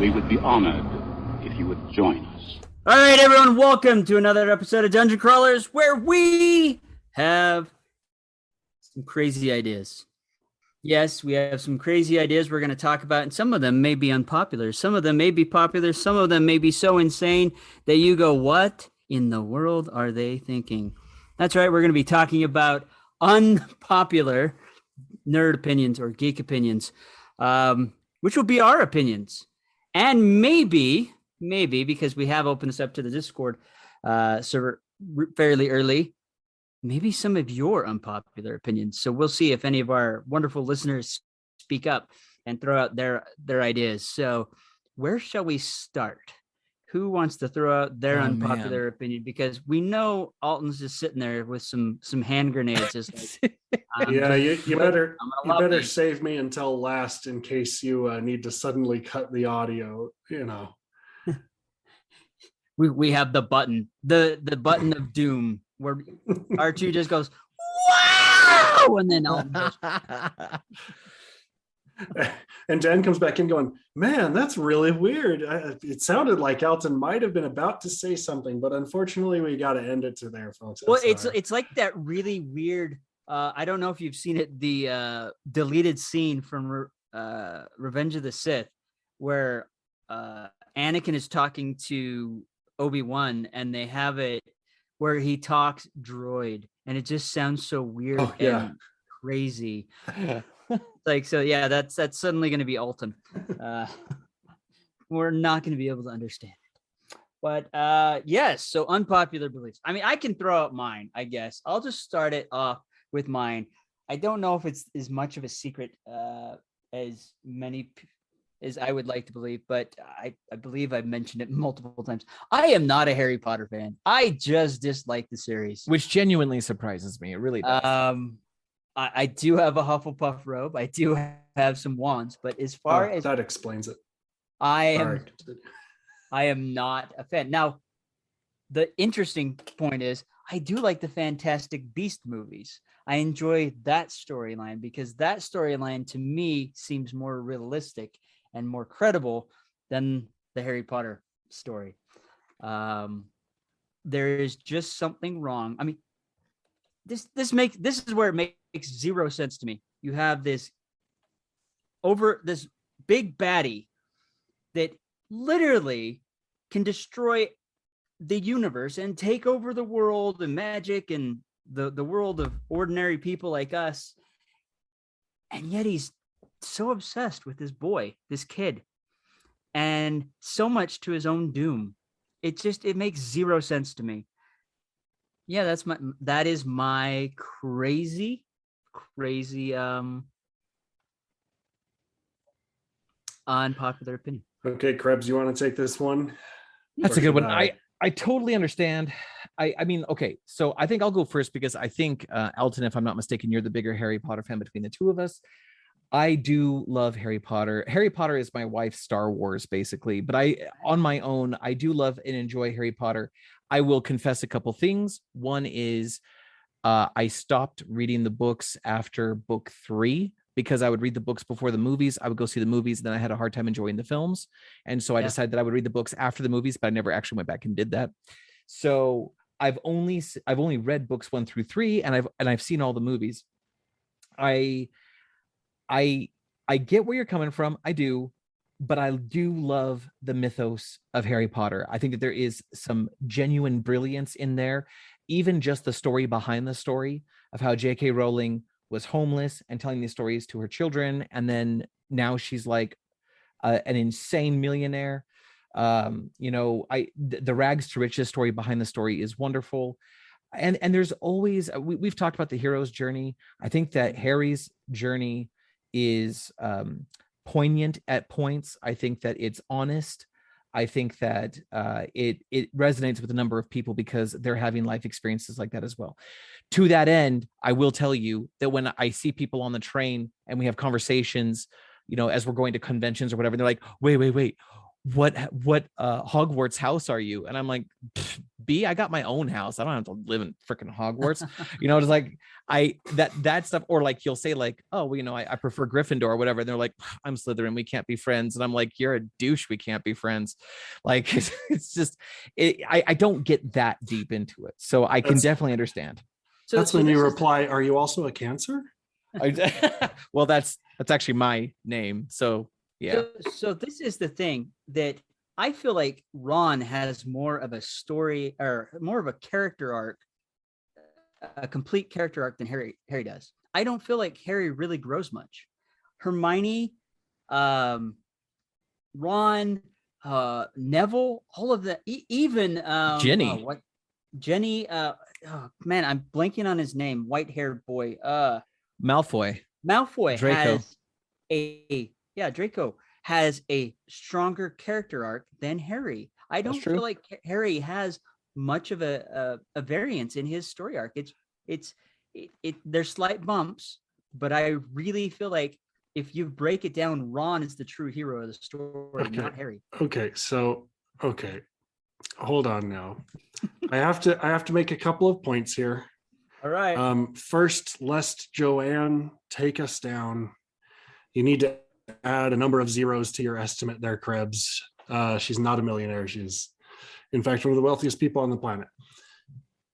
We would be honored if you would join us. All right, everyone, welcome to another episode of Dungeon Crawlers, where we have some crazy ideas. Yes, we have some crazy ideas we're going to talk about, and some of them may be unpopular. Some of them may be popular. Some of them may be so insane that you go, what in the world are they thinking? That's right, we're going to be talking about unpopular nerd opinions or geek opinions, which will be our opinions. And maybe, because we have opened this up to the Discord server fairly early, maybe some of your unpopular opinions. So we'll see if any of our wonderful listeners speak up and throw out their ideas. So where shall we start? Who wants to throw out their unpopular opinion? Because we know Alton's just sitting there with some hand grenades. Just like, you better save me until last in case you need to suddenly cut the audio. You know, we have the button, the button of doom, where R2 just goes, wow, and then Alton goes. And Dan comes back in going, man, that's really weird. It sounded like Alton might have been about to say something, but unfortunately we got to end it to there, folks. Well, it's like that really weird, I don't know if you've seen it, the deleted scene from Revenge of the Sith, where Anakin is talking to Obi-Wan, and they have it where he talks droid, and it just sounds so weird and crazy. Like, so yeah, that's suddenly going to be Alton. We're not going to be able to understand it. But yes, so unpopular beliefs. I mean, I can throw out mine, I guess. I'll just start it off with mine. I don't know if it's as much of a secret as many as I would like to believe, but I believe I've mentioned it multiple times. I am not a Harry Potter fan. I just dislike the series. Which genuinely surprises me. It really does. I do have a Hufflepuff robe. I do have some wands, but as far as that explains it, I am not a fan. Now, the interesting point is I do like the Fantastic Beast movies. I enjoy that storyline because that storyline to me seems more realistic and more credible than the Harry Potter story. There is just something wrong. I mean, this is where it makes zero sense to me. You have this big baddie that literally can destroy the universe and take over the world and magic and the world of ordinary people like us. And yet he's so obsessed with this kid, and so much to his own doom. It makes zero sense to me. Yeah, that is my crazy unpopular opinion. Okay, Krebs, you want to take this one? That's a good one. I totally understand. I mean, okay, so I think I'll go first because I think Alton, if I'm not mistaken, you're the bigger Harry Potter fan between the two of us. I do love Harry Potter. Harry Potter is my wife's Star Wars, basically. But on my own, I do love and enjoy Harry Potter. I will confess a couple things. One is I stopped reading the books after book 3 because I would read the books before the movies. I would go see the movies, and then I had a hard time enjoying the films. And so I decided that I would read the books after the movies, but I never actually went back and did that. So I've only read books 1 through 3, and I've seen all the movies. I get where you're coming from. I do, but I do love the mythos of Harry Potter. I think that there is some genuine brilliance in there. Even just the story behind the story of how J.K. Rowling was homeless and telling these stories to her children. And then now she's like an insane millionaire. The rags to riches story behind the story is wonderful. And there's always, we've talked about the hero's journey. I think that Harry's journey is poignant at points. I think that it's honest. I think that it resonates with a number of people because they're having life experiences like that as well. To that end, I will tell you that when I see people on the train and we have conversations, as we're going to conventions or whatever, they're like, wait, what Hogwarts house are you? And I'm like, B, I got my own house. I don't have to live in freaking Hogwarts. Just like that stuff. Or like you'll say like, oh, well, I prefer Gryffindor or whatever. And they're like, I'm Slytherin, we can't be friends. And I'm like, you're a douche, we can't be friends. Like it's just I don't get that deep into it. So I can definitely understand. So that's when you reply, are you also a Cancer? Well, that's actually my name. So yeah. So this is the thing that I feel like Ron has more of a story or more of a character arc, a complete character arc than Harry does. I don't feel like Harry really grows much. Hermione, Ron, Neville, all of that, even Jenny. Jenny, oh man, I'm blanking on his name. White-haired boy. Malfoy Draco. Draco has a stronger character arc than Harry. I don't feel like Harry has much of a variance in his story arc. There's slight bumps, but I really feel like if you break it down, Ron is the true hero of the story, not Harry. Okay, hold on now. I have to make a couple of points here. All right. First, lest Joanne take us down, you need to add a number of zeros to your estimate there, Krebs. She's not a millionaire. She's, in fact, one of the wealthiest people on the planet.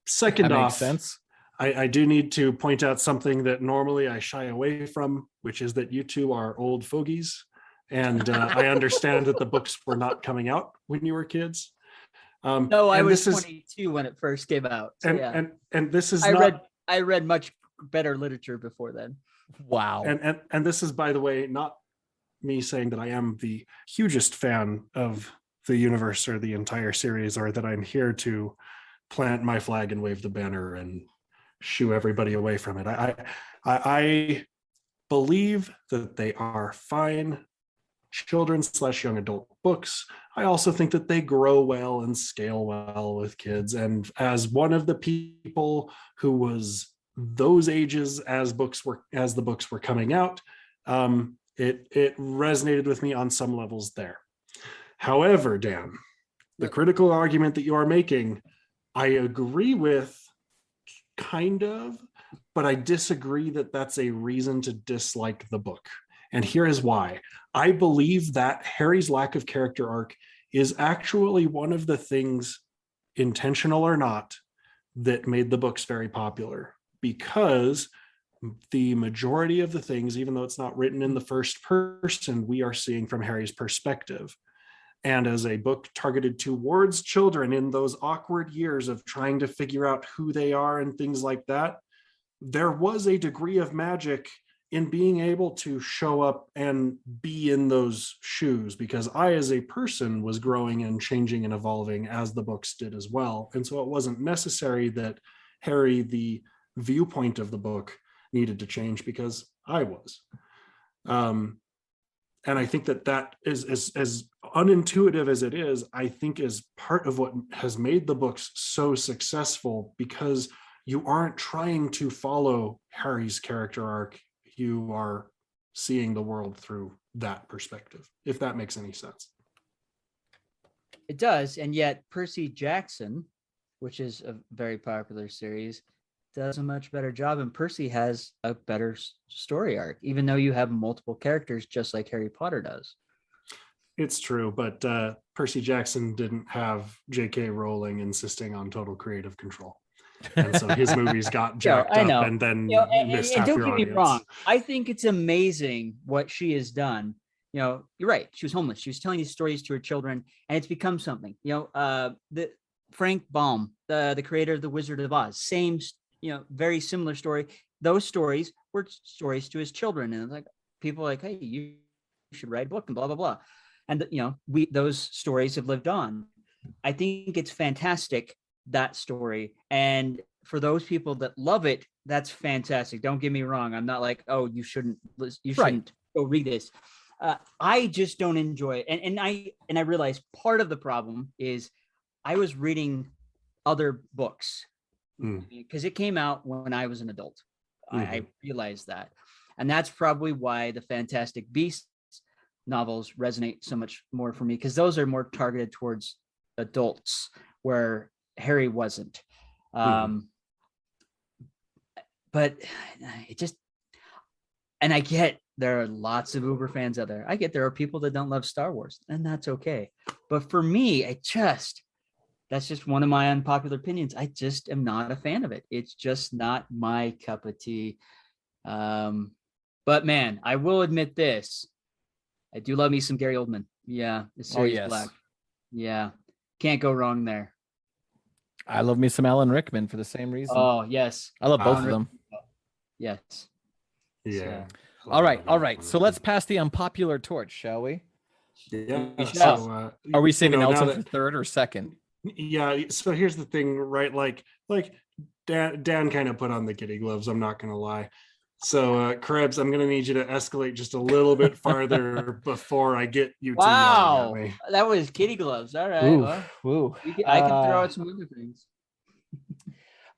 Second off, sense. I do need to point out something that normally I shy away from, which is that you two are old fogies. And I understand that the books were not coming out when you were kids. No, I was 22 when it first came out. So and this is I read much better literature before then. Wow. And this is, by the way, not me saying that I am the hugest fan of the universe or the entire series, or that I'm here to plant my flag and wave the banner and shoo everybody away from it. I believe that they are fine children/young adult books. I also think that they grow well and scale well with kids. And as one of the people who was those ages as the books were coming out, it resonated with me on some levels there. However, Dan, the critical argument that you are making, I agree with kind of, but I disagree that that's a reason to dislike the book. And here is why. I believe that Harry's lack of character arc is actually one of the things, intentional or not, that made the books very popular, because the majority of the things, even though it's not written in the first person, we are seeing from Harry's perspective. And as a book targeted towards children in those awkward years of trying to figure out who they are and things like that, there was a degree of magic in being able to show up and be in those shoes, because I, as a person, was growing and changing and evolving as the books did as well. And so it wasn't necessary that Harry, the viewpoint of the book, needed to change, because I was. And I think that is as unintuitive as it is, I think is part of what has made the books so successful, because you aren't trying to follow Harry's character arc. You are seeing the world through that perspective, if that makes any sense. It does. And yet Percy Jackson, which is a very popular series, does a much better job. And Percy has a better story arc, even though you have multiple characters, just like Harry Potter does. It's true, but Percy Jackson didn't have J.K. Rowling insisting on total creative control. And so his movies got jacked up and then missed half your audience. Don't get me wrong. I think it's amazing what she has done. You're right. She was homeless. She was telling these stories to her children, and it's become something. The Frank Baum, the creator of The Wizard of Oz, same, very similar story. Those stories were stories to his children, and like people were like, hey, you should write a book and blah blah blah. And those stories have lived on. I think it's fantastic, that story, and for those people that love it, that's fantastic. Don't get me wrong. I'm not like, oh, you shouldn't go read this. I just don't enjoy it, and I realize part of the problem is I was reading other books because it came out when I was an adult. I realized that, and that's probably why the Fantastic Beasts novels resonate so much more for me, because those are more targeted towards adults, where Harry wasn't. But it just, and I get there are lots of Uber fans out there. I get there are people that don't love Star Wars, and that's okay. But for me, that's just one of my unpopular opinions. I just am not a fan of it. It's just not my cup of tea. But man, I will admit this. I do love me some Gary Oldman. Yeah. The Sirius Black. Yeah. Can't go wrong there. I love me some Alan Rickman for the same reason. Oh, yes. I love both of them. Yes. Yeah. So, all right. So let's pass the unpopular torch, shall we? Yeah. So, are we saving Elton for third or second? Yeah. So here's the thing, right? Like Dan kind of put on the kitty gloves. I'm not going to lie. So Krebs, I'm going to need you to escalate just a little bit farther before I get you to yell at me. That was kitty gloves. All right. Ooh, well, I can throw out some other things.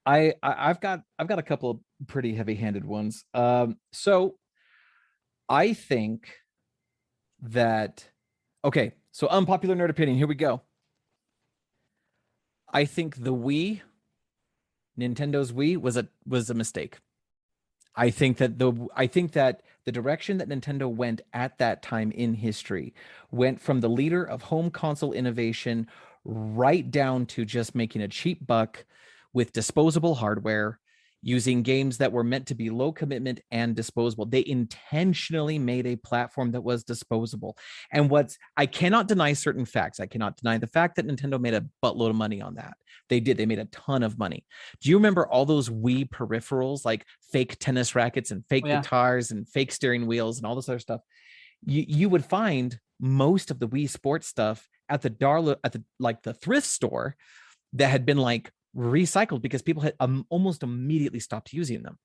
I've got a couple of pretty heavy-handed ones. So I think that so unpopular nerd opinion. Here we go. I think the Nintendo's Wii was a mistake. I think that the direction that Nintendo went at that time in history went from the leader of home console innovation right down to just making a cheap buck with disposable hardware, using games that were meant to be low commitment and disposable. They intentionally made a platform that was disposable. And I cannot deny certain facts. I cannot deny the fact that Nintendo made a buttload of money on that. They did. They made a ton of money. Do you remember all those Wii peripherals, like fake tennis rackets and fake guitars and fake steering wheels and all this other stuff? You would find most of the Wii Sports stuff at the thrift store that had been like recycled because people had almost immediately stopped using them.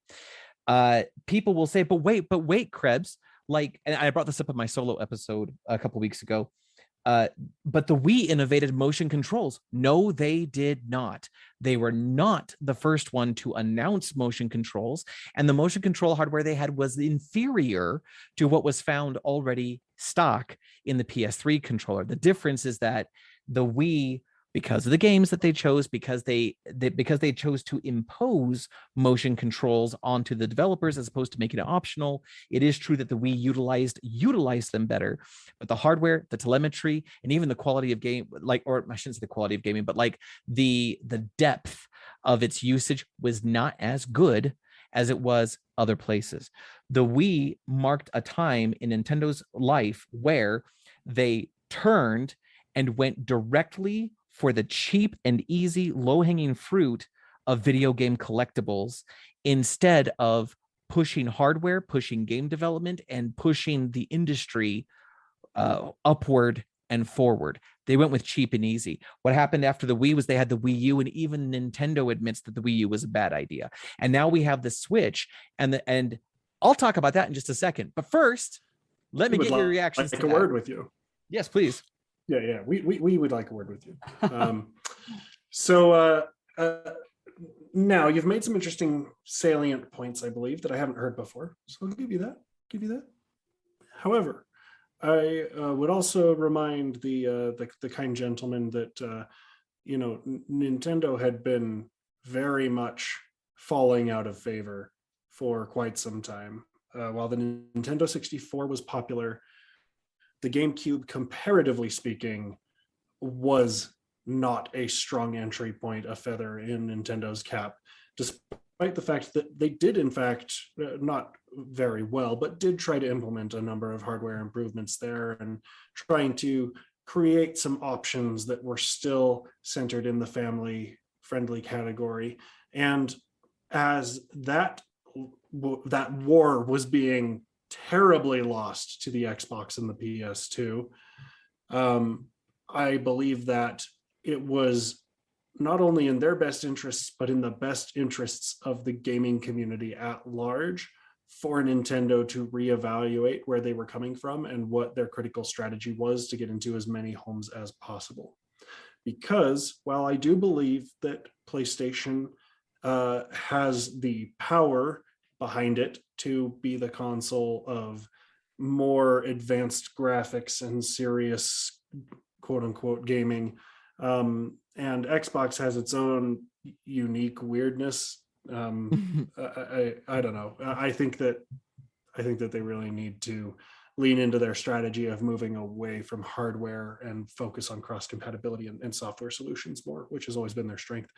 People will say, but wait, Krebs, like, and I brought this up in my solo episode a couple weeks ago. But the Wii innovated motion controls. No, they did not. They were not the first one to announce motion controls, and the motion control hardware they had was inferior to what was found already stock in the PS3 controller. The difference is that the Wii, because of the games that they chose, because they chose to impose motion controls onto the developers as opposed to making it optional. It is true that the Wii utilized them better, but the hardware, the telemetry, and even the quality of game, or I shouldn't say the quality of gaming, but like the depth of its usage was not as good as it was other places. The Wii marked a time in Nintendo's life where they turned and went directly for the cheap and easy low-hanging fruit of video game collectibles instead of pushing hardware, pushing game development, and pushing the industry upward and forward. They went with cheap and easy. What happened after the Wii was they had the Wii U, and even Nintendo admits that the Wii U was a bad idea. And now we have the Switch, and I'll talk about that in just a second. But first, let me get your reactions to that. Word with you. Yes, please. Yeah. We would like a word with you. So now you've made some interesting salient points, I believe, that I haven't heard before. So I'll give you that. However, I would also remind the kind gentleman that Nintendo had been very much falling out of favor for quite some time. While the Nintendo 64 was popular, the GameCube, comparatively speaking, was not a strong entry point, a feather in Nintendo's cap, despite the fact that they did, in fact, not very well, but did try to implement a number of hardware improvements there and trying to create some options that were still centered in the family-friendly category. And as that war was being terribly lost to the Xbox and the PS2, I believe that it was not only in their best interests, but in the best interests of the gaming community at large for Nintendo to reevaluate where they were coming from and what their critical strategy was to get into as many homes as possible. Because while I do believe that PlayStation has the power behind it to be the console of more advanced graphics and serious quote unquote gaming, And Xbox has its own unique weirdness. I don't know. I think that they really need to lean into their strategy of moving away from hardware and focus on cross compatibility and software solutions more, which has always been their strength.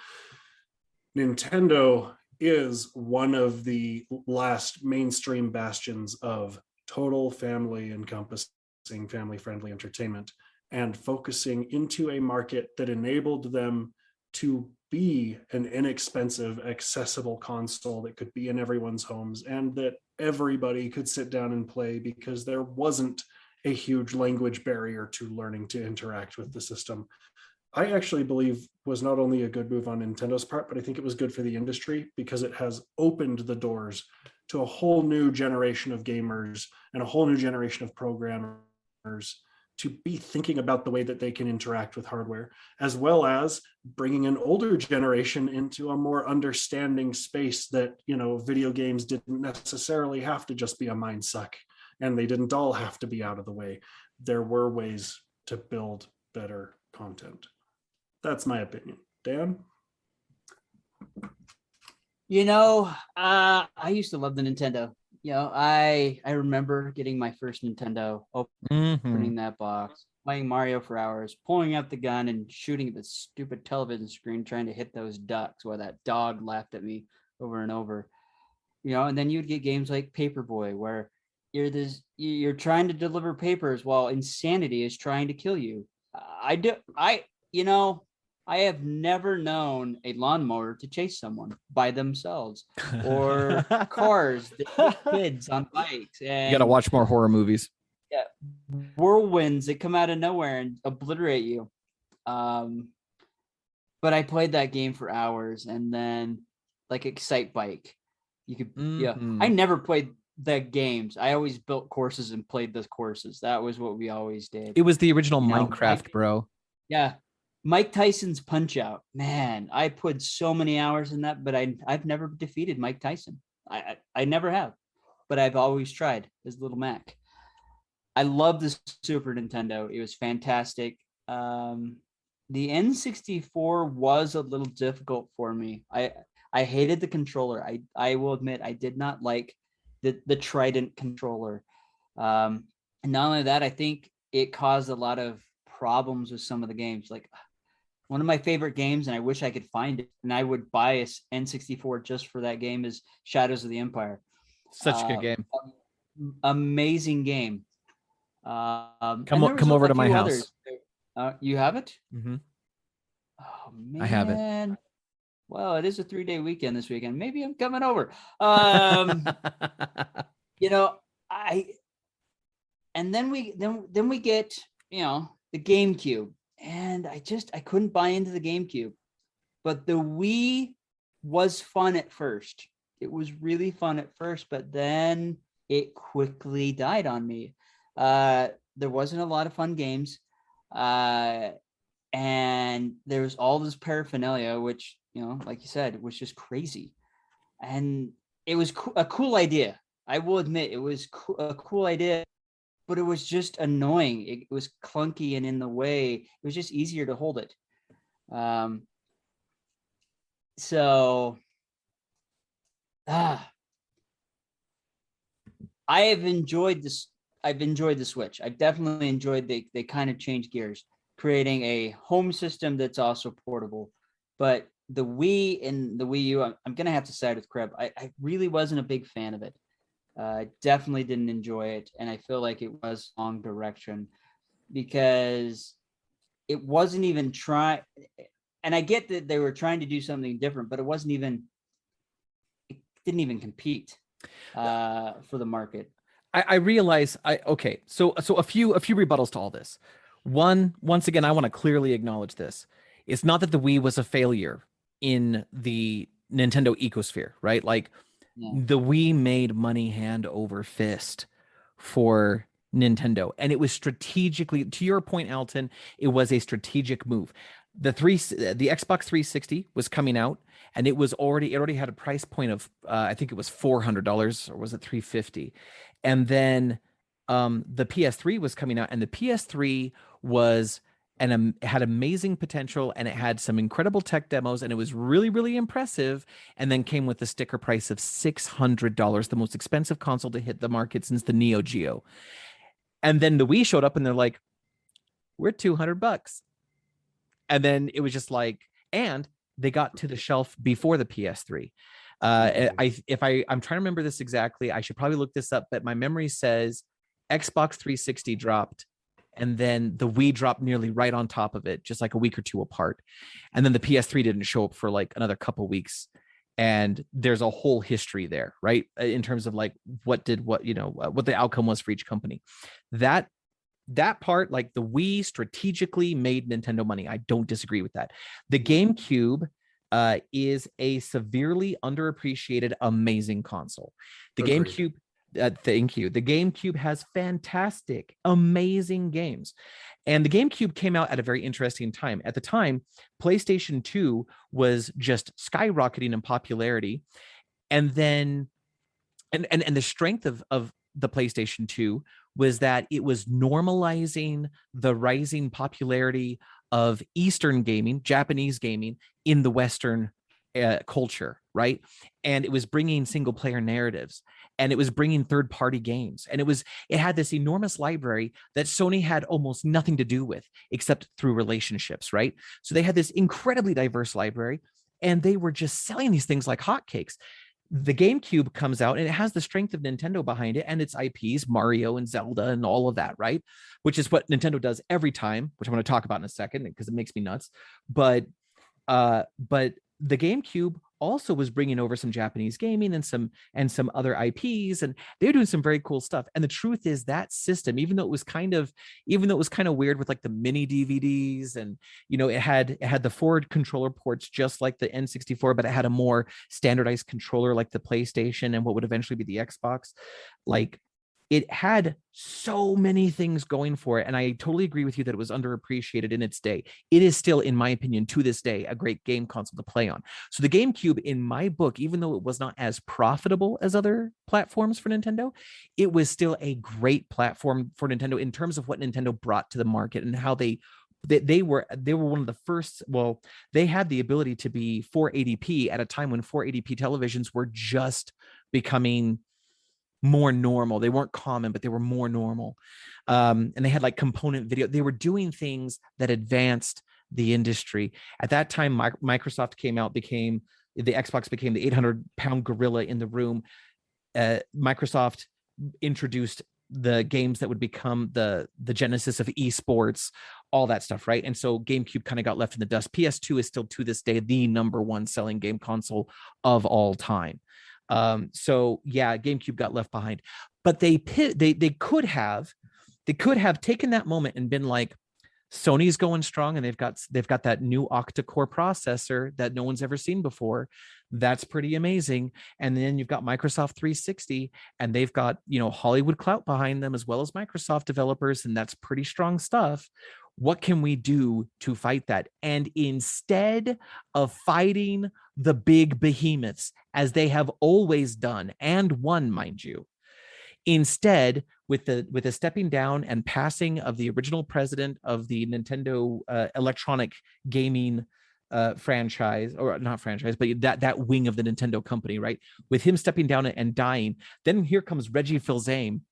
Nintendo is one of the last mainstream bastions of total family encompassing family friendly entertainment, and focusing into a market that enabled them to be an inexpensive, accessible console that could be in everyone's homes and that everybody could sit down and play, because there wasn't a huge language barrier to learning to interact with the system. I actually believe was not only a good move on Nintendo's part, but I think it was good for the industry, because it has opened the doors to a whole new generation of gamers and a whole new generation of programmers to be thinking about the way that they can interact with hardware, as well as bringing an older generation into a more understanding space that, video games didn't necessarily have to just be a mind suck, and they didn't all have to be out of the way. There were ways to build better content. That's my opinion. Dan? I used to love the Nintendo. I remember getting my first Nintendo, opening that box, playing Mario for hours, pulling out the gun and shooting at the stupid television screen, trying to hit those ducks while that dog laughed at me over and over. And then you'd get games like Paperboy, where you're trying to deliver papers while insanity is trying to kill you. I have never known a lawnmower to chase someone by themselves, or cars that hit kids on bikes. And you got to watch more horror movies. Yeah, whirlwinds that come out of nowhere and obliterate you. But I played that game for hours, and then like Excite Bike, you could. Yeah, I never played the games. I always built courses and played the courses. That was what we always did. It was the original Minecraft, bro. Yeah. Mike Tyson's Punch-Out, man, I put so many hours in that, but I've never defeated Mike Tyson. I never have, but I've always tried as Little Mac. I love the Super Nintendo. It was fantastic. The N64 was a little difficult for me. I hated the controller. I will admit I did not like the Trident controller. And not only that, I think it caused a lot of problems with some of the games. Like, one of my favorite games, and I wish I could find it, and I would buy a N64 just for that game, is Shadows of the Empire. Such a good game. Amazing game. Come over to my house. You have it? Mm-hmm. Oh, man. I have it. Well, it is a 3-day weekend this weekend. Maybe I'm coming over. And then we get, the GameCube. And I couldn't buy into the GameCube, but the Wii was fun at first. It was really fun at first, but then it quickly died on me. There wasn't a lot of fun games. And there was all this paraphernalia, which, like you said, was just crazy. And it was a cool idea. I will admit it was a cool idea. But it was just annoying. It was clunky and in the way. It was just easier to hold it. I have enjoyed this. I've enjoyed the Switch. I've definitely enjoyed they kind of changed gears, creating a home system that's also portable. But the Wii and the Wii U, I'm going to have to side with Kreb. I really wasn't a big fan of it. Definitely didn't enjoy it, and I feel like it was wrong direction, because it wasn't even trying. And I get that they were trying to do something different, but it didn't even compete for the market. I realize. So a few rebuttals to all this. Once again, I want to clearly acknowledge this. It's not that the Wii was a failure in the Nintendo ecosphere, right? Like. Yeah. The Wii made money hand over fist for Nintendo, and it was strategically, to your point, Alton, it was a strategic move. The Xbox 360 was coming out, and it already had a price point of I think it was $400, or was it $350? And then the PS3 was coming out, and the PS3 was and it had amazing potential, and it had some incredible tech demos, and it was really, really impressive, and then came with a sticker price of $600, the most expensive console to hit the market since the Neo Geo. And then the Wii showed up and they're like, we're $200. And then it was just like, and they got to the shelf before the PS3. I'm trying to remember this exactly. I should probably look this up, but my memory says Xbox 360 dropped, and then the Wii dropped nearly right on top of it, just like a week or two apart. And then the PS3 didn't show up for like another couple weeks. And there's a whole history there, right? In terms of like what the outcome was for each company. That part, like the Wii strategically made Nintendo money. I don't disagree with that. The GameCube is a severely underappreciated, amazing console. The Agreed. GameCube, thank you. The GameCube has fantastic, amazing games. And the GameCube came out at a very interesting time. At the time, PlayStation 2 was just skyrocketing in popularity. And then, and the strength of the PlayStation 2 was that it was normalizing the rising popularity of Eastern gaming, Japanese gaming in the Western culture, right? And it was bringing single player narratives, and it was bringing third party games, and it had this enormous library that Sony had almost nothing to do with except through relationships, right? So they had this incredibly diverse library, and they were just selling these things like hotcakes. The GameCube comes out and it has the strength of Nintendo behind it and its IPs, Mario and Zelda and all of that, right? Which is what Nintendo does every time, which I'm going to talk about in a second because it makes me nuts. But the GameCube also was bringing over some Japanese gaming and some other IPs, and they were doing some very cool stuff. And the truth is that system, even though it was kind of weird with like the mini DVDs, and it had the forward controller ports just like the N64, but it had a more standardized controller like the PlayStation and what would eventually be the Xbox. Like, it had so many things going for it. And I totally agree with you that it was underappreciated in its day. It is still, in my opinion, to this day, a great game console to play on. So the GameCube, in my book, even though it was not as profitable as other platforms for Nintendo, it was still a great platform for Nintendo in terms of what Nintendo brought to the market and how they were one of the first. Well, they had the ability to be 480p at a time when 480p televisions were just becoming more normal. They weren't common, but they were more normal. And they had like component video. They were doing things that advanced the industry. At that time, Microsoft came out, the Xbox became the 800-pound gorilla in the room. Microsoft introduced the games that would become the genesis of esports, all that stuff, right? And so GameCube kind of got left in the dust. PS2 is still to this day the number one selling game console of all time. So yeah, GameCube got left behind, but they could have taken that moment and been like, Sony's going strong, and they've got that new octa-core processor that no one's ever seen before. That's pretty amazing. And then you've got Microsoft 360, and they've got Hollywood clout behind them as well as Microsoft developers, and that's pretty strong stuff. What can we do to fight that? And instead of fighting the big behemoths, as they have always done and won, mind you, instead, with the stepping down and passing of the original president of the Nintendo electronic gaming franchise, or not franchise, but that wing of the Nintendo company, right? With him stepping down and dying, then here comes Reggie Fils-Aime.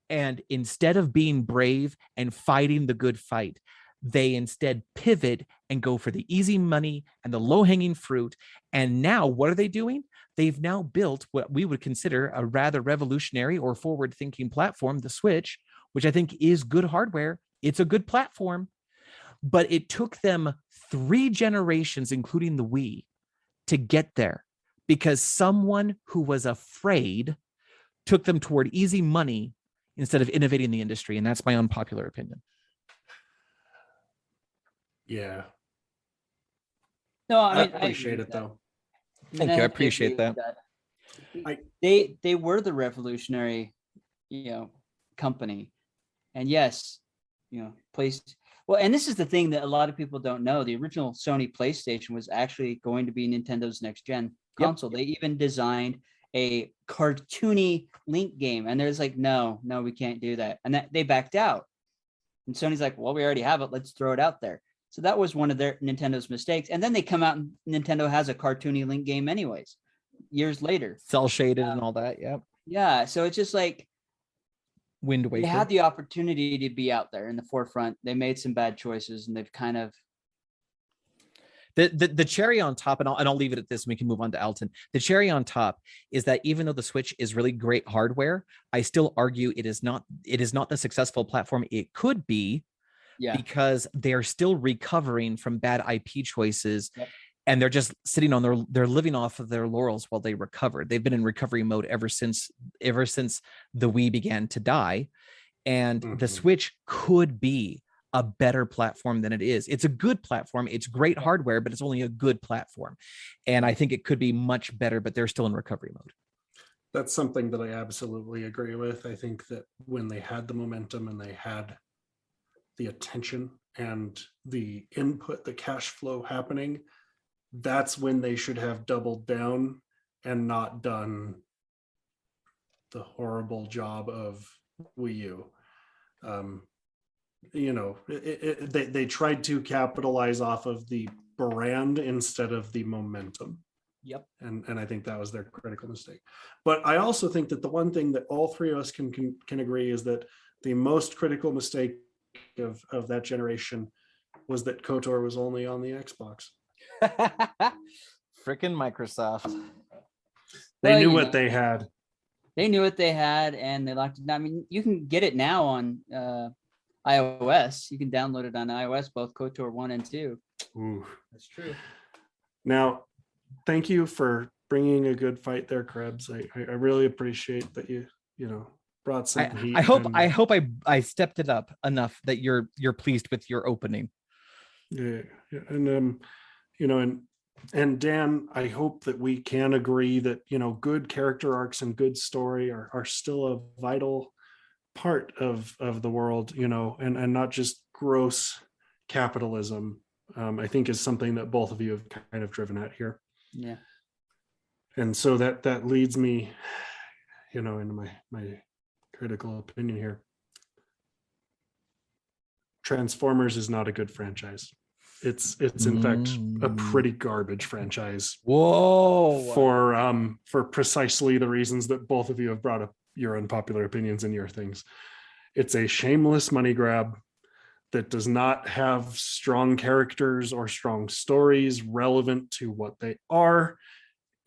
And instead of being brave and fighting the good fight, they instead pivot and go for the easy money and the low-hanging fruit. And now what are they doing? They've now built what we would consider a rather revolutionary or forward-thinking platform, the Switch, which I think is good hardware. It's a good platform, but it took them 3 generations, including the Wii, to get there because someone who was afraid took them toward easy money instead of innovating the industry. And that's my unpopular opinion. Yeah. No, I appreciate it though. Thank you. I appreciate that. They were the revolutionary, company, and yes, well, and this is the thing that a lot of people don't know. The original Sony PlayStation was actually going to be Nintendo's next gen console. Yep. They even designed a cartoony Link game, and there's like, no, we can't do that, and that they backed out. And Sony's like, well, we already have it. Let's throw it out there. So that was one of their Nintendo's mistakes. And then they come out and Nintendo has a cartoony Link game anyways, years later. Cell shaded and all that. Yep. Yeah. So it's just like Wind Waker. they had the opportunity to be out there in the forefront. They made some bad choices and they've kind of. The cherry on top, and I'll leave it at this and we can move on to Elton. The cherry on top is that even though the Switch is really great hardware, I still argue it is not the successful platform it could be. Yeah. Because they are still recovering from bad IP choices. Yep. And they're just sitting on they're living off of their laurels while they recover. They've been in recovery mode ever since the Wii began to die. And the Switch could be a better platform than it is. It's a good platform. It's great hardware, but it's only a good platform. And I think it could be much better, but they're still in recovery mode. That's something that I absolutely agree with. I think that when they had the momentum and they had the attention and the input, the cash flow happening, that's when they should have doubled down and not done the horrible job of Wii U. They tried to capitalize off of the brand instead of the momentum. Yep. And I think that was their critical mistake. But I also think that the one thing that all three of us can agree is that the most critical mistake of that generation was that KOTOR was only on the Xbox. Frickin' Microsoft. They knew what they had. They knew what they had and they locked it down. I mean, you can get it now on iOS. You can download it on iOS, both KOTOR 1 and 2. Ooh. That's true. Now, thank you for bringing a good fight there, Krebs. I really appreciate that you brought some heat. I hope I stepped it up enough that you're pleased with your opening. Yeah. And Dan, I hope that we can agree that good character arcs and good story are still a vital part of the world, and not just gross capitalism. I think is something that both of you have kind of driven at here. Yeah. And so that leads me, into my critical opinion here. Transformers is not a good franchise. It's in fact a pretty garbage franchise. Whoa. For precisely the reasons that both of you have brought up your unpopular opinions and your things. It's a shameless money grab that does not have strong characters or strong stories relevant to what they are.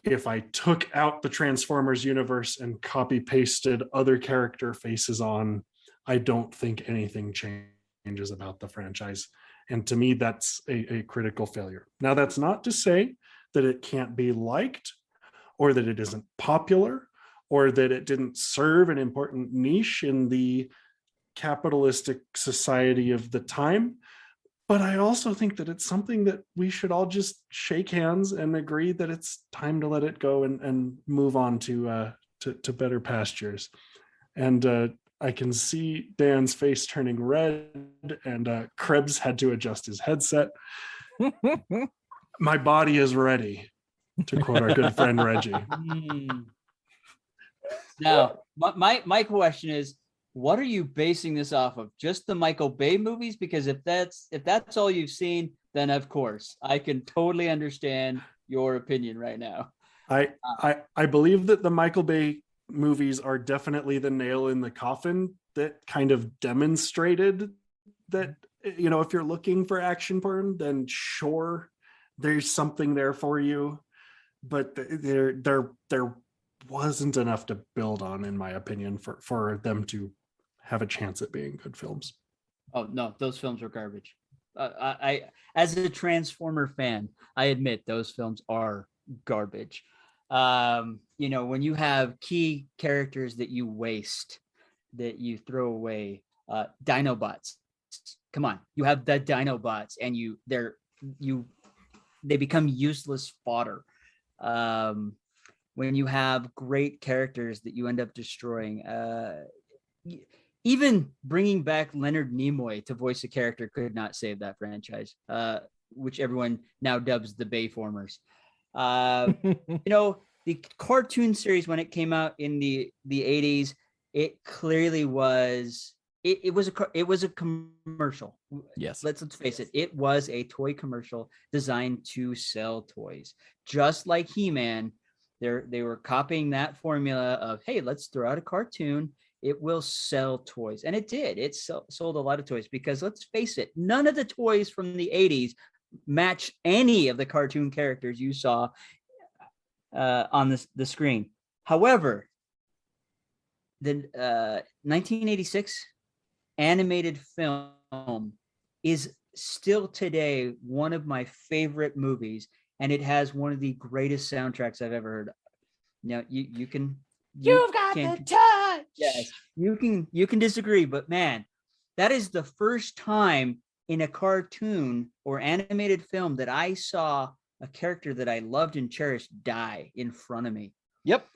If I took out the Transformers universe and copy pasted other character faces on, I don't think anything changes about the franchise. And to me, that's a critical failure. Now, that's not to say that it can't be liked or that it isn't popular or that it didn't serve an important niche in the capitalistic society of the time. But I also think that it's something that we should all just shake hands and agree that it's time to let it go and move on to better pastures. And I can see Dan's face turning red, and Krebs had to adjust his headset. My body is ready, to quote our good friend Reggie. Now, my question is, what are you basing this off of? Just the Michael Bay movies? Because if that's all you've seen, then of course I can totally understand your opinion right now. I believe that the Michael Bay movies are definitely the nail in the coffin that kind of demonstrated that, if you're looking for action porn, then sure, there's something there for you, but there wasn't enough to build on, in my opinion, for them to have a chance at being good films. Oh no, those films are garbage. I as a Transformer fan, I admit those films are garbage. When you have key characters that you waste, that you throw away, Dinobots. Come on, you have the Dinobots, and they become useless fodder. When you have great characters that you end up destroying, even bringing back Leonard Nimoy to voice a character could not save that franchise, which everyone now dubs the Bayformers. The cartoon series, when it came out in the 80s, it clearly was it was a commercial. Yes. Let's face it. It was a toy commercial designed to sell toys, just like He-Man. They were copying that formula of, hey, let's throw out a cartoon. It will sell toys, and it did. It sold a lot of toys because let's face it, none of the toys from the 80s match any of the cartoon characters you saw on the screen. However, the 1986 animated film is still today one of my favorite movies, and it has one of the greatest soundtracks I've ever heard. Now you've got the touch. Yes, you can disagree, but man, that is the first time in a cartoon or animated film that I saw a character that I loved and cherished die in front of me. Yep.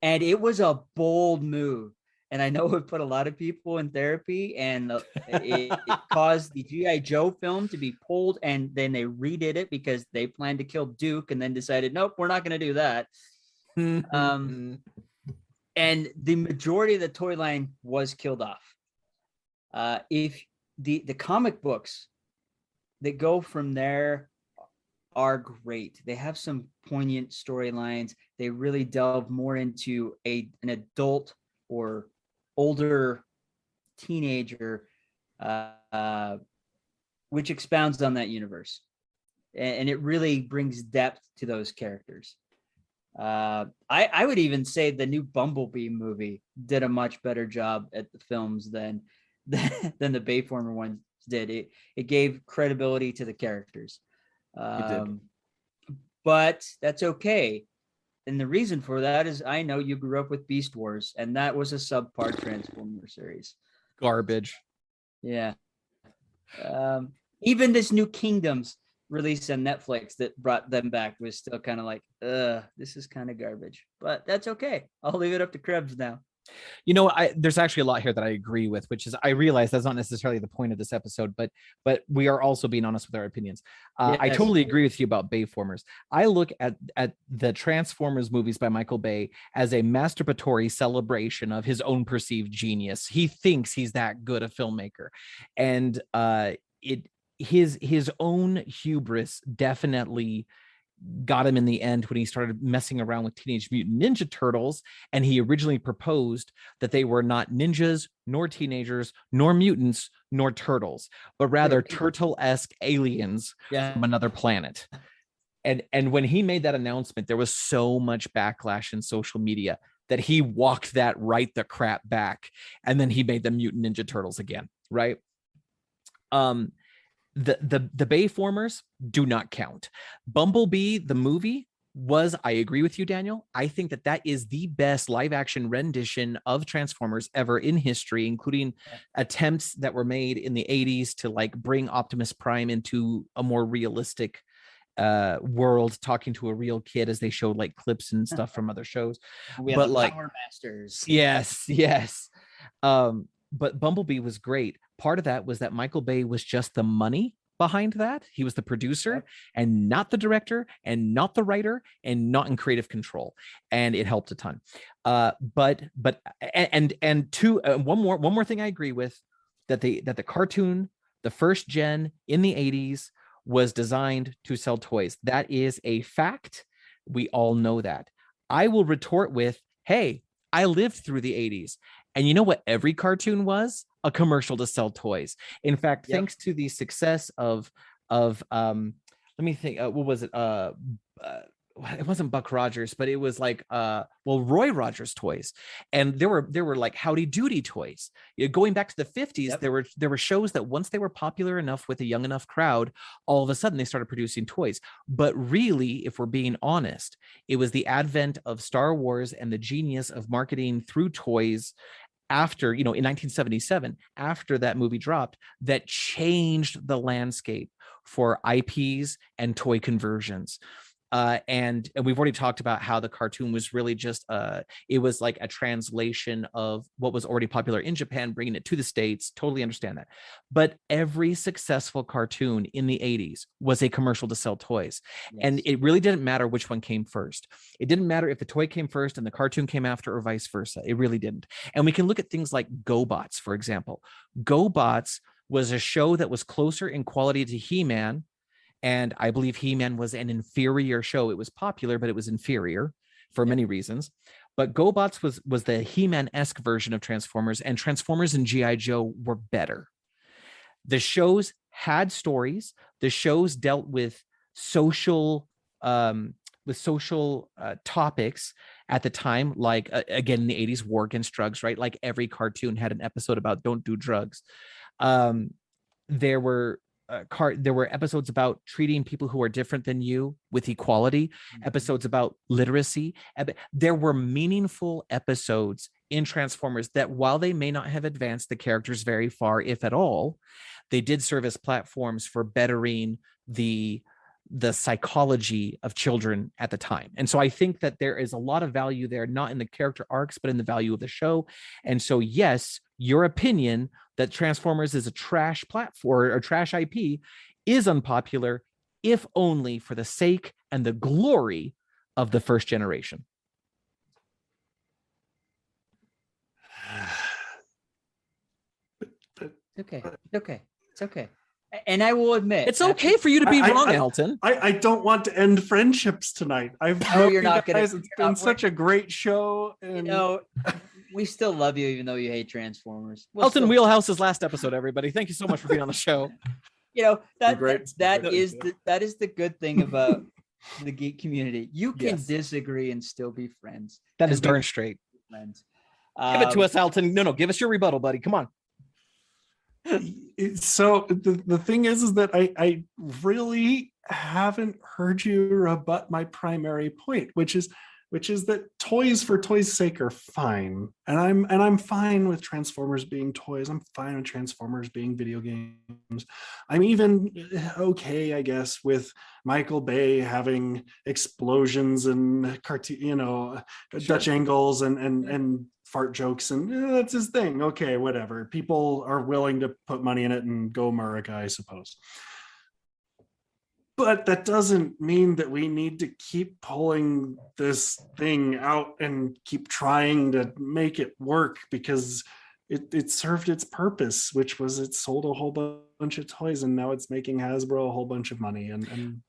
And it was a bold move. And I know it put a lot of people in therapy, and it caused the G.I. Joe film to be pulled, and then they redid it because they planned to kill Duke and then decided, nope, we're not going to do that. And the majority of the toy line was killed off. If the comic books that go from there are great. They have some poignant storylines. They really delve more into an adult or older teenager, which expounds on that universe. And it really brings depth to those characters. I would even say the new Bumblebee movie did a much better job at the films than the Bayformer ones did. It gave credibility to the characters. But that's okay. And the reason for that is I know you grew up with Beast Wars, and that was a subpar Transformer series. Garbage. Yeah. Even this new Kingdoms release on Netflix that brought them back was still kind of like, this is kind of garbage. But that's okay. I'll leave it up to Krebs now. You know, there's actually a lot here that I agree with, which is I realize that's not necessarily the point of this episode, but we are also being honest with our opinions. Yes. I totally agree with you about Bayformers. I look at the Transformers movies by Michael Bay as a masturbatory celebration of his own perceived genius. He thinks he's that good a filmmaker, and his own hubris definitely got him in the end when he started messing around with Teenage Mutant Ninja Turtles, and he originally proposed that they were not ninjas, nor teenagers, nor mutants, nor turtles, but rather turtle-esque aliens from another planet. And when he made that announcement, there was so much backlash in social media that he walked that right the crap back, and then he made the Mutant Ninja Turtles again, right? The Bayformers do not count. Bumblebee, the movie, was, I agree with you, Daniel. I think that is the best live action rendition of Transformers ever in history, including attempts that were made in the 80s to like bring Optimus Prime into a more realistic world, talking to a real kid as they showed like clips and stuff from other shows. But like Power Masters. Yes. But Bumblebee was great. Part of that was that Michael Bay was just the money behind that. He was the producer and not the director and not the writer and not in creative control. And it helped a ton. One more thing I agree with, that the cartoon, the first gen in the 80s, was designed to sell toys. That is a fact. We all know that. I will retort with, hey, I lived through the 80s. And you know what every cartoon was? A commercial to sell toys. In fact, thanks to the success of let me think, what was it? It wasn't Buck Rogers, but it was like Roy Rogers toys. And there were like Howdy Doody toys. Going back to the 50s, there were shows that once they were popular enough with a young enough crowd, all of a sudden they started producing toys. But really, if we're being honest, it was the advent of Star Wars and the genius of marketing through toys after, in 1977, after that movie dropped, that changed the landscape for IPs and toy conversions. And we've already talked about how the cartoon was really just it was like a translation of what was already popular in Japan, bringing it to the States. Totally understand that. But every successful cartoon in the 80s was a commercial to sell toys. Yes. And it really didn't matter which one came first. It didn't matter if the toy came first and the cartoon came after, or vice versa. It really didn't. And we can look at things like Gobots, for example. Gobots was a show that was closer in quality to He-Man. And I believe He-Man was an inferior show. It was popular, but it was inferior for many reasons. But Gobots was the He-Man-esque version of Transformers, and Transformers and G.I. Joe were better. The shows had stories. The shows dealt with social topics at the time, like again in the 80s, war against drugs, right? Like every cartoon had an episode about don't do drugs. There were episodes about treating people who are different than you with equality, episodes about literacy. There were meaningful episodes in Transformers that, while they may not have advanced the characters very far, if at all, they did serve as platforms for bettering the psychology of children at the time. And so I think that there is a lot of value there, not in the character arcs, but in the value of the show. And so, yes, your opinion that Transformers is a trash platform or trash IP is unpopular, if only for the sake and the glory of the first generation. It's okay. And I will admit, it's okay for you to be wrong, Elton. I don't want to end friendships tonight. You're not gonna. It's been such a great show. And... we still love you, even though you hate Transformers. Elton Wheelhouse's last episode, everybody. Thank you so much for being on the show. That is the good thing about the geek community. You can disagree and still be friends. That is darn straight. Friends. Give it to us, Elton. No, give us your rebuttal, buddy. Come on. So the thing is that I really haven't heard you rebut my primary point, which is that toys for toys' sake are fine, and I'm fine with Transformers being toys. I'm fine with Transformers being video games. I'm even okay, I guess, with Michael Bay having explosions and cartoon, Dutch angles and fart jokes, and that's his thing. Okay, whatever. People are willing to put money in it and go America, I suppose. But that doesn't mean that we need to keep pulling this thing out and keep trying to make it work, because it served its purpose, which was it sold a whole bunch of toys, and now it's making Hasbro a whole bunch of money. And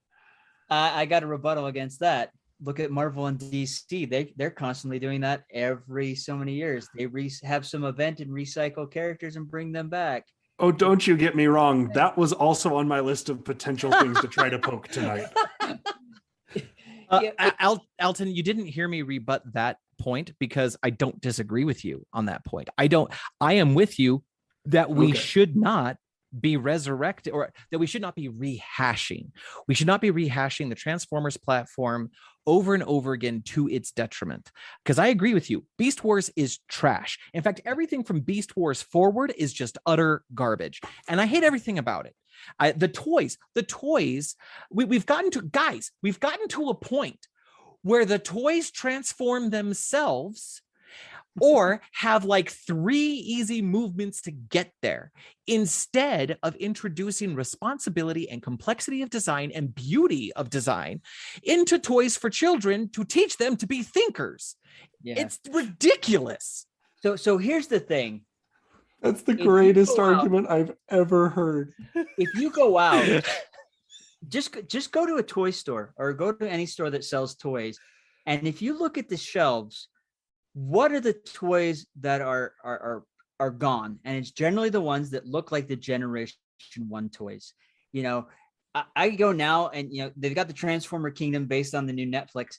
I got a rebuttal against that. Look at Marvel and DC. They're constantly doing that every so many years. They have some event and recycle characters and bring them back. Oh, don't you get me wrong. That was also on my list of potential things to try to poke tonight. Alton, you didn't hear me rebut that point, because I don't disagree with you on that point. I am with you that we should not be resurrected, or that we should not be rehashing. We should not be rehashing the Transformers platform over and over again to its detriment. Because I agree with you. Beast Wars is trash. In fact, everything from Beast Wars forward is just utter garbage. And I hate everything about it. The toys, we've gotten to a point where the toys transform themselves, or have like 3 easy movements to get there, instead of introducing responsibility and complexity of design and beauty of design into toys for children to teach them to be thinkers. Yeah. It's ridiculous. So here's the thing. That's the greatest argument I've ever heard. If you go out, just go to a toy store, or go to any store that sells toys, and if you look at the shelves, what are the toys that are gone? And it's generally the ones that look like the Generation 1 toys. I go now, and they've got the Transformer Kingdom based on the new Netflix.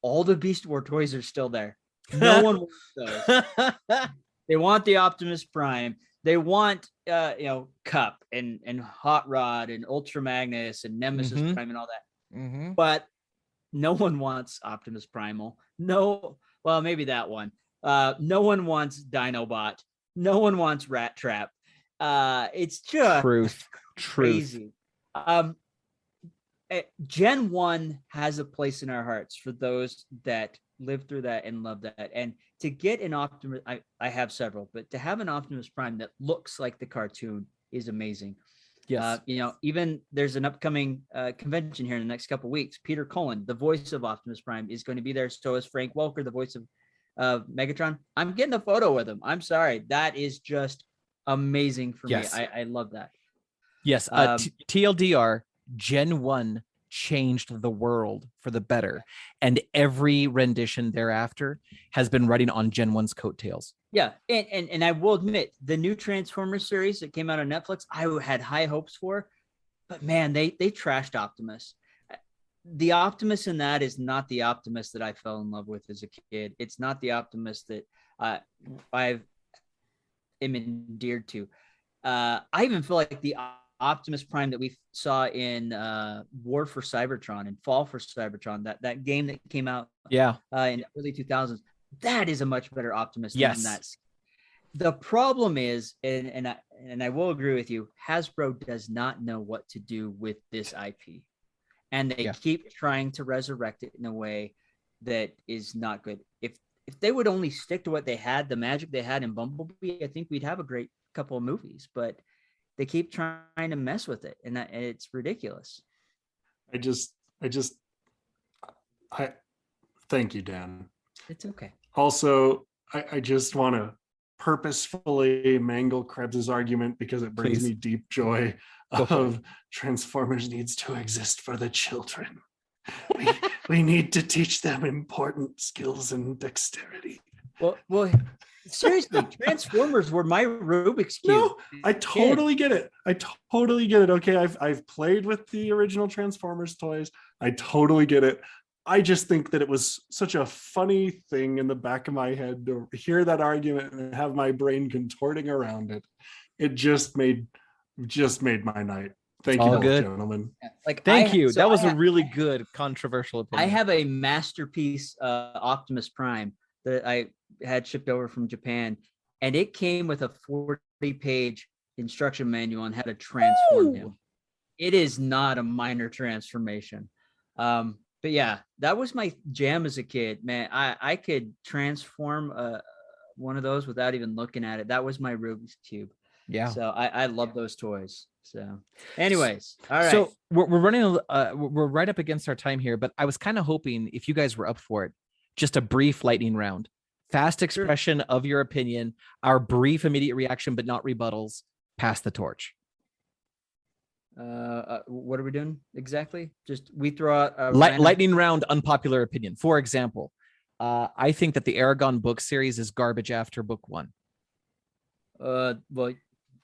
All the Beast War toys are still there. No one wants those. They want the Optimus Prime. They want Cup and Hot Rod and Ultra Magnus and Nemesis Prime and all that. Mm-hmm. But no one wants Optimus Primal. No. Well, maybe that one. No one wants Dinobot. No one wants Rat Trap. It's just truth. crazy. Gen 1 has a place in our hearts for those that lived through that and love that. And to get an Optimus, I have several, but to have an Optimus Prime that looks like the cartoon is amazing. Yes. Even there's an upcoming convention here in the next couple of weeks. Peter Cullen, the voice of Optimus Prime, is going to be there. So is Frank Welker, the voice of Megatron. I'm getting a photo with him. I'm sorry. That is just amazing for me. I love that. Yes. TLDR, Gen 1 changed the world for the better. And every rendition thereafter has been riding on Gen 1's coattails. Yeah. And I will admit, the new Transformers series that came out on Netflix, I had high hopes for. But man, they trashed Optimus. The Optimus in that is not the Optimus that I fell in love with as a kid. It's not the Optimus that I am endeared to. I even feel like the Optimus Prime that we saw in War for Cybertron and Fall for Cybertron, that game that came out in the early 2000s, that is a much better Optimus than that. The problem is, and I will agree with you, Hasbro does not know what to do with this IP. And they keep trying to resurrect it in a way that is not good. If they would only stick to what they had, the magic they had in Bumblebee, I think we'd have a great couple of movies, but they keep trying to mess with it, and it's ridiculous. I thank you, Dan. It's okay. Also, I just want to purposefully mangle Krebs's argument because it brings me deep joy of Transformers needs to exist for the children. We need to teach them important skills and dexterity. Well, seriously, Transformers were my Rubik's Cube. No, I totally get it. Okay, I've played with the original Transformers toys. I totally get it. I just think that it was such a funny thing in the back of my head to hear that argument and have my brain contorting around it. It just made my night. Thank you, gentlemen. Thank you. That was a really good controversial opinion. I have a masterpiece Optimus Prime that I had shipped over from Japan, and it came with a 40-page instruction manual on how to transform him. It is not a minor transformation. But yeah, that was my jam as a kid, man. I could transform one of those without even looking at it. That was my Rubik's Cube. Yeah. So I love those toys. So anyways, all right. So we're running, we're right up against our time here, but I was kind of hoping if you guys were up for it, just a brief lightning round, fast expression of your opinion, our brief immediate reaction, but not rebuttals. Pass the torch. What are we doing exactly? Just we throw out a lightning round, unpopular opinion. For example, I think that the Aragon book series is garbage after book 1. Well,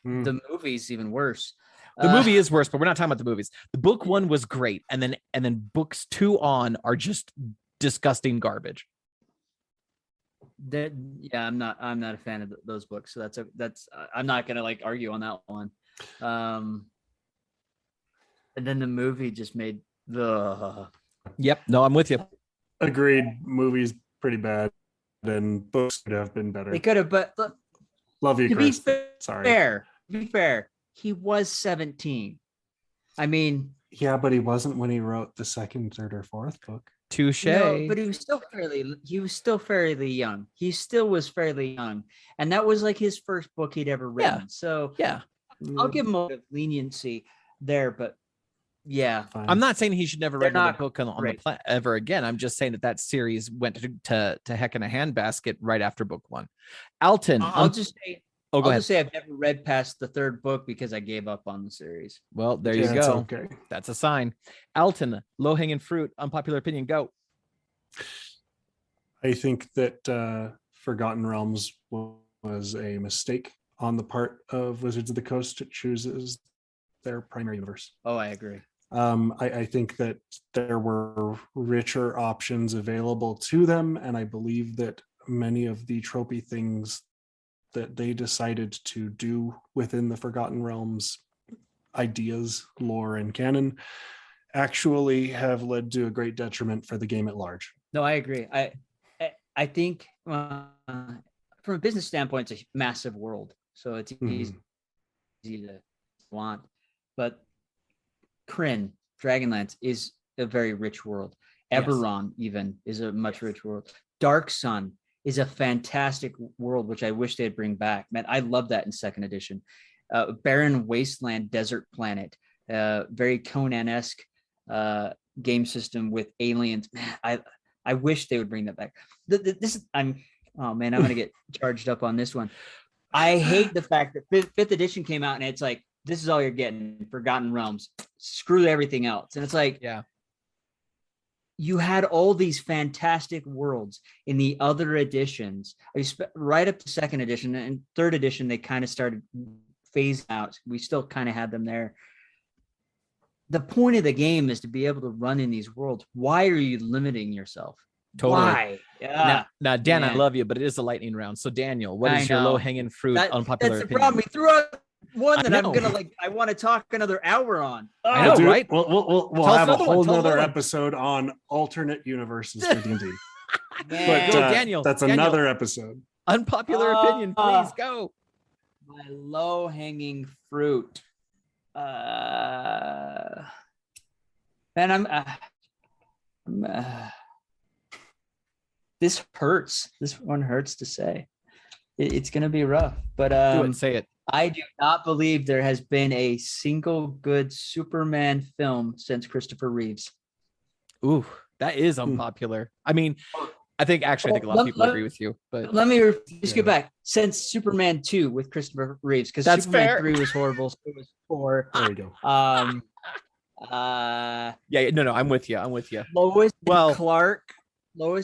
the movie's even worse. The movie is worse, but we're not talking about the movies. The book 1 was great, and then books 2 on are just disgusting garbage. I'm not a fan of those books, so that's I'm not gonna argue on that one. And then the movie just made the. Yep. No, I'm with you. Agreed. Movie's pretty bad, and books could have been better. They could have, but look, love you, Chris. To be fair, he was 17. I mean, yeah, but he wasn't when he wrote the second, third, or fourth book. Touche. No, but he was still fairly young. He still was fairly young, and that was his first book he'd ever written. Yeah. So yeah, I'll give him a bit of leniency there, but. Yeah, fine. I'm not saying he should never write another book on the planet ever again. I'm just saying that series went to heck in a handbasket right after book 1. Alton, I'll just say I've never read past the 3rd book because I gave up on the series. Well, there you go. Okay. That's a sign. Alton, low hanging fruit, unpopular opinion, go. I think that Forgotten Realms was a mistake on the part of Wizards of the Coast. It chooses their primary universe. Oh, I agree. I think that there were richer options available to them, and I believe that many of the tropey things that they decided to do within the Forgotten Realms ideas, lore, and canon actually have led to a great detriment for the game at large. No, I agree. I think from a business standpoint, it's a massive world, so it's easy to want. But Kryn, Dragonlance is a very rich world. Yes. Eberron even is a much rich world. Dark Sun is a fantastic world, which I wish they'd bring back. Man, I love that in second edition. Barren Wasteland Desert Planet, very Conan-esque game system with aliens. Man, I wish they would bring that back. I'm gonna get charged up on this one. I hate the fact that fifth edition came out and it's like, this is all you're getting, Forgotten Realms. Screw everything else. And it's like, Yeah. You had all these fantastic worlds in the other editions, right up to second edition and third edition. They kind of started phasing out. We still kind of had them there. The point of the game is to be able to run in these worlds. Why are you limiting yourself? Totally. Why? Now, Dan, man. I love you, but it is a lightning round. So, Daniel, what is your know. low-hanging fruit unpopular That's the opinion? problem. We threw out one that I I'm know. gonna I want to talk another hour on. I know, Dude, right? We'll Tell us have a another one, whole tell us nother another one. episode on alternate universes for D&D. Man. But Go, Daniel. that's Daniel. another episode. Unpopular opinion, please go. My low-hanging fruit. Man, this hurts. This one hurts to say. It's gonna be rough, but Do it. Say it. I do not believe there has been a single good Superman film since Christopher Reeves. Ooh, that is unpopular. I mean, I think a lot of people agree with you, but Let me just get back. Since Superman 2 with Christopher Reeves, because That's Superman fair. 3 was horrible. So it was 4. There you go. yeah, no, I'm with you. Lois Well-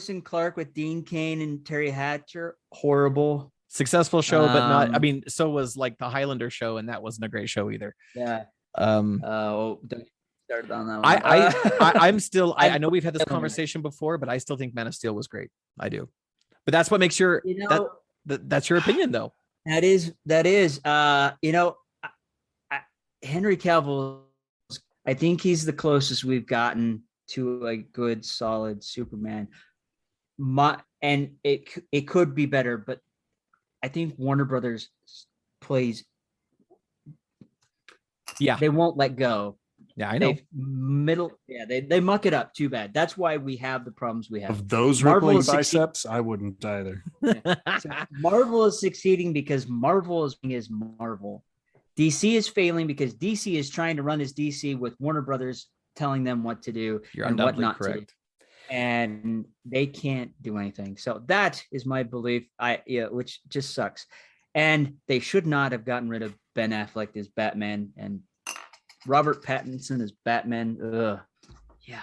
and Clark with Dean Cain and Terry Hatcher, horrible. Successful show, but not. I Um, mean, so was like the Highlander show, and that wasn't a great show either. Yeah. Um, Don't get started on that one. I'm still. I know we've had this I'm- conversation before, but I still think Man of Steel was great. I do, but that's what makes your you know, that's your opinion, though. that is. Henry Cavill. I think he's the closest we've gotten to a good, solid Superman. And it could be better, but I think Warner Brothers plays. Yeah, They won't let go. yeah, I know. They muck it up too bad. That's why we have the problems we have. Of those Marvel rippling is biceps, I wouldn't either. So Marvel is succeeding because Marvel is Marvel. DC is failing because DC is trying to run as DC with Warner Brothers telling them what to do You're and what undoubtedly not to do. correct. And they can't do anything. So that is my belief. Which just sucks. And they should not have gotten rid of Ben Affleck as Batman and Robert Pattinson as Batman. Ugh. Yeah.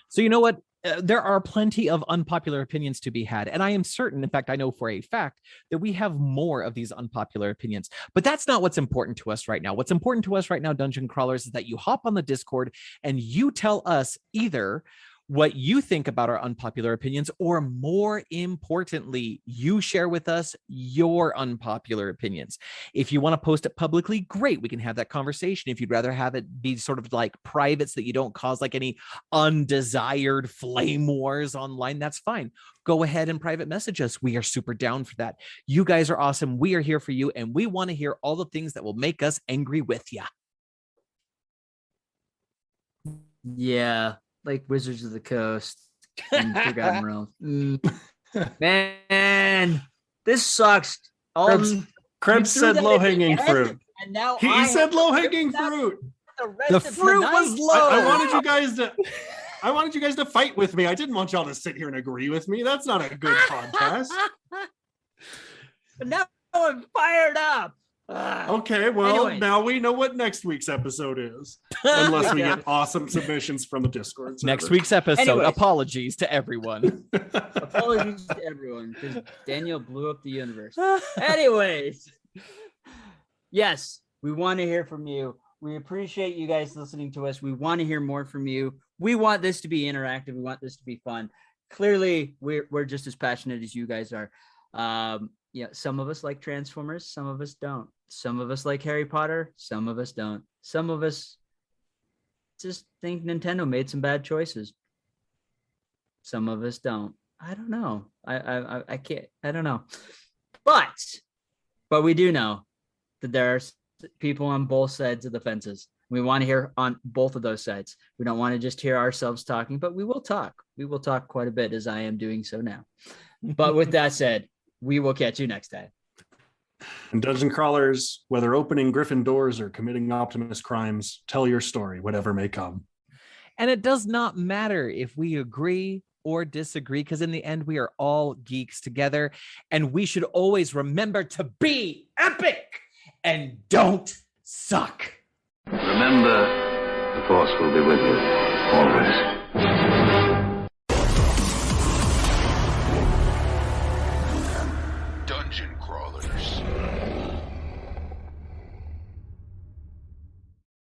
So you know what? There are plenty of unpopular opinions to be had. And I am certain, in fact, I know for a fact that we have more of these unpopular opinions. But that's not what's important to us right now. What's important to us right now, Dungeon Crawlers, is that you hop on the Discord and you tell us either what you think about our unpopular opinions, or more importantly, you share with us your unpopular opinions. If you want to post it publicly, great, we can have that conversation. If you'd rather have it be sort of like private so that you don't cause like any undesired flame wars online, that's fine. Go ahead and private message us. We are super down for that. You guys are awesome. We are here for you, and we want to hear all the things that will make us angry with you. Yeah. Like Wizards of the Coast and Forgotten Realms. Man, this sucks. Krebs said low-hanging fruit. And now He said low-hanging fruit. The fruit was low. I wanted you guys to fight with me. I didn't want y'all to sit here and agree with me. That's not a good podcast. But now I'm fired up. Okay, well, Anyway. now we know what next week's episode is. Unless we get awesome submissions from the Discord server. Next week's episode, Anyways. apologies to everyone. Apologies to everyone because Daniel blew up the universe. Anyways, yes, we want to hear from you. We appreciate you guys listening to us. We want to hear more from you. We want this to be interactive. We want this to be fun. Clearly, we're just as passionate as you guys are. Some of us like Transformers, some of us don't. Some of us like Harry Potter, some of us don't. Some of us just think Nintendo made some bad choices. Some of us don't. I don't know. I can't. I don't know. But we do know that there are people on both sides of the fences. We want to hear on both of those sides. We don't want to just hear ourselves talking, but we will talk. We will talk quite a bit, as I am doing so now. But with that said, we will catch you next time. And dungeon crawlers, whether opening Griffin doors or committing Optimus crimes, tell your story, whatever may come. And it does not matter if we agree or disagree, because in the end, we are all geeks together. And we should always remember to be epic and don't suck. Remember, the Force will be with you always.